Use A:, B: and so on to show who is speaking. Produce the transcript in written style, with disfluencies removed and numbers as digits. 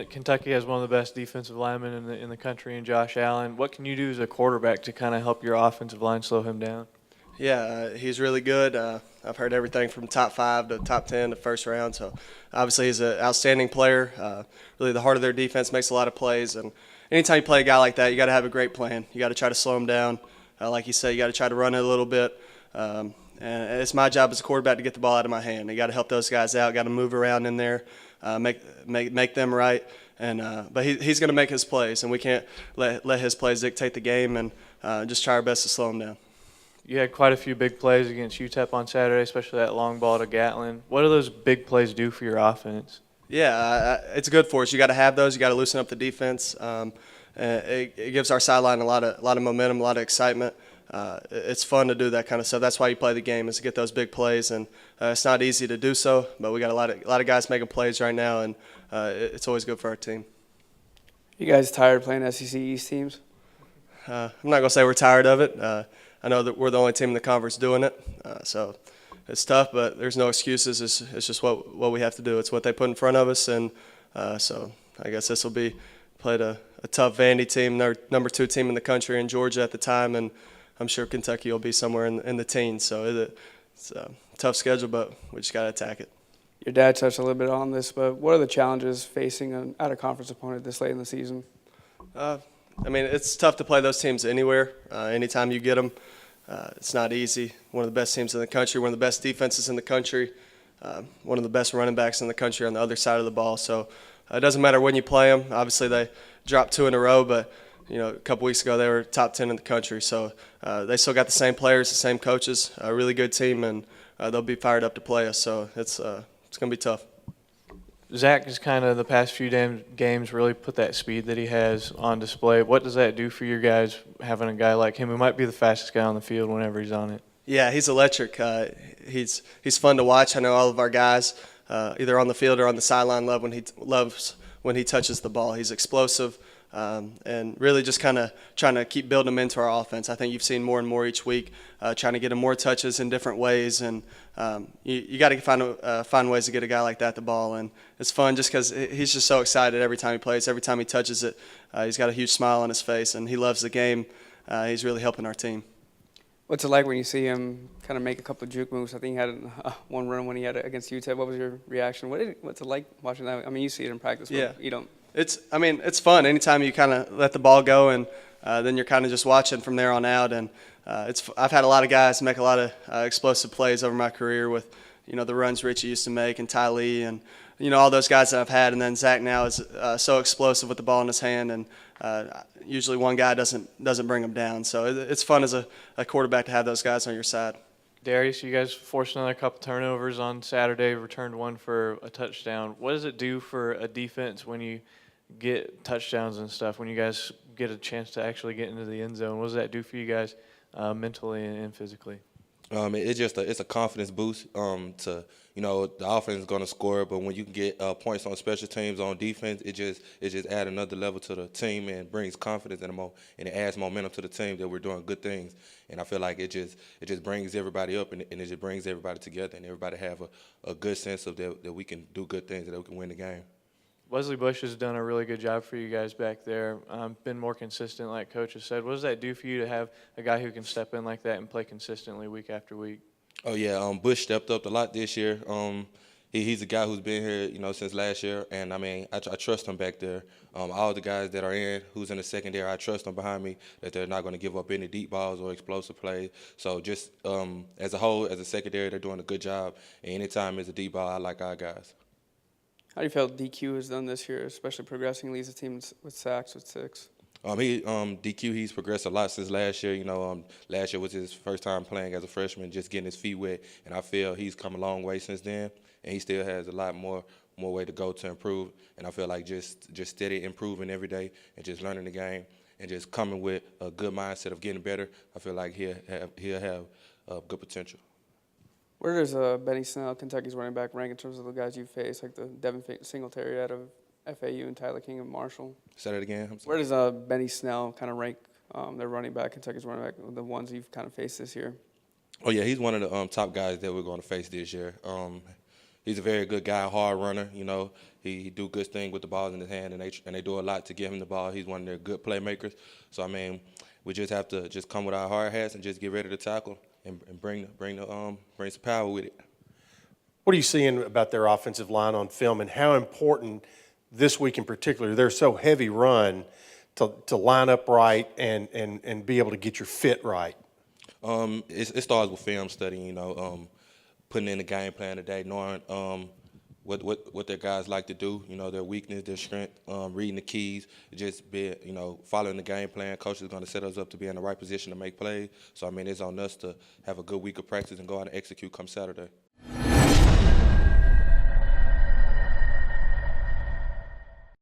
A: Kentucky has one of the best defensive linemen in the country in Josh Allen. What can you do as a quarterback to kind of help your offensive line slow him down?
B: Yeah, he's really good. I've heard everything from top 5 to top 10 to first round. So obviously he's an outstanding player. Really the heart of their defense, makes a lot of plays. And anytime you play a guy like that, you got to have a great plan. You got to try to slow him down. Like you said, you got to try to run it a little bit. And it's my job as a quarterback to get the ball out of my hand. You got to help those guys out. Got to move around in there, make them right. But he's going to make his plays, and we can't let his plays dictate the game. And just try our best to slow him down.
A: You had quite a few big plays against UTEP on Saturday, especially that long ball to Gatlin. What do those big plays do for your offense?
B: Yeah, it's good for us. You got to have those. You got to loosen up the defense. It gives our sideline a lot of momentum, a lot of excitement. It's fun to do that kind of stuff. That's why you play the game, is to get those big plays, and it's not easy to do so. But we got a lot of guys making plays right now, and it's always good for our team.
C: You guys tired playing SEC East teams?
B: I'm not gonna say we're tired of it. I know that we're the only team in the conference doing it, so it's tough. But there's no excuses. It's just what we have to do. It's what they put in front of us, and so I guess this will be played a tough Vandy team, their number 2 team in the country in Georgia at the time, and I'm sure Kentucky will be somewhere in the teens. So it's a tough schedule, but we just got to attack it.
C: Your dad touched a little bit on this, but what are the challenges facing an out-of-conference opponent this late in the season?
B: I mean, it's tough to play those teams anywhere. Anytime you get them, it's not easy. One of the best teams in the country, one of the best defenses in the country, one of the best running backs in the country on the other side of the ball. So it doesn't matter when you play them. Obviously, they dropped 2 in a row, but a couple weeks ago they were top 10 in the country. So they still got the same players, the same coaches, a really good team, and they'll be fired up to play us. So it's going to be tough.
A: Zach has kind of the past few games really put that speed that he has on display. What does that do for your guys, having a guy like him who might be the fastest guy on the field whenever he's on it?
B: Yeah, he's electric. He's fun to watch. I know all of our guys, either on the field or on the sideline, loves when he touches the ball. He's explosive, and really just kind of trying to keep building him into our offense. I think you've seen more and more each week, trying to get him more touches in different ways, and you got to find ways to get a guy like that the ball. And it's fun just because he's just so excited every time he plays, every time he touches it. He's got a huge smile on his face, and he loves the game. He's really helping our team.
C: What's it like when you see him kind of make a couple of juke moves? I think he had one run when he had it against UTEP. What was your reaction? What's it like watching that? I mean, you see it in practice, but
B: yeah.
C: You don't.
B: It's fun. Anytime you kind of let the ball go, and then you're kind of just watching from there on out. And I've had a lot of guys make a lot of explosive plays over my career with, the runs Richie used to make, and Ty Lee, and all those guys that I've had. And then Zach now is so explosive with the ball in his hand, and usually one guy doesn't bring him down. So it's fun as a quarterback to have those guys on your side.
A: Darius, you guys forced another couple turnovers on Saturday, returned one for a touchdown. What does it do for a defense when you get touchdowns and stuff, when you guys get a chance to actually get into the end zone? What does that do for you guys mentally and physically?
D: It's a confidence boost. The offense is going to score, but when you can get points on special teams on defense, it just adds another level to the team and brings confidence and it adds momentum to the team that we're doing good things. And I feel like it just brings everybody up and it just brings everybody together, and everybody have a good sense of that we can do good things, that we can win the game.
A: Wesley Bush has done a really good job for you guys back there, been more consistent, like Coach has said. What does that do for you to have a guy who can step in like that and play consistently week after week?
D: Oh, yeah, Bush stepped up a lot this year. He's a guy who's been here, since last year, and, I trust him back there. All the guys that are who's in the secondary, I trust them behind me, that they're not going to give up any deep balls or explosive plays. So just as a whole, as a secondary, they're doing a good job. And anytime it's a deep ball, I like our guys.
C: How do you feel DQ has done this year, especially progressing, leads the team with sacks with 6?
D: DQ, he's progressed a lot since last year. Last year was his first time playing as a freshman, just getting his feet wet, and I feel he's come a long way since then, and he still has a lot more way to go to improve. And I feel like just steady improving every day and just learning the game and just coming with a good mindset of getting better. I feel like he'll have good potential.
C: Where does Benny Snell, Kentucky's running back, rank in terms of the guys you face, like the Devin Singletary out of FAU and Tyler King of Marshall?
D: Say that again.
C: Where does Benny Snell kind of rank their running back, Kentucky's running back, the ones you've kind of faced this year?
D: Oh, yeah, he's one of the top guys that we're going to face this year. He's a very good guy, hard runner. You know, he do good things with the balls in his hand, and they do a lot to give him the ball. He's one of their good playmakers. So I mean, we just have to just come with our hard hats and just get ready to tackle and bring some power with it.
E: What are you seeing about their offensive line on film, and how important this week in particular? They're so heavy run to line up right and be able to get your fit right.
D: It starts with film study. You know, putting in the game plan today, knowing what their guys like to do, you know, their weakness, their strength, reading the keys, just be, you know, following the game plan. Coach is going to set us up to be in the right position to make plays. So, I mean, it's on us to have a good week of practice and go out and execute come Saturday.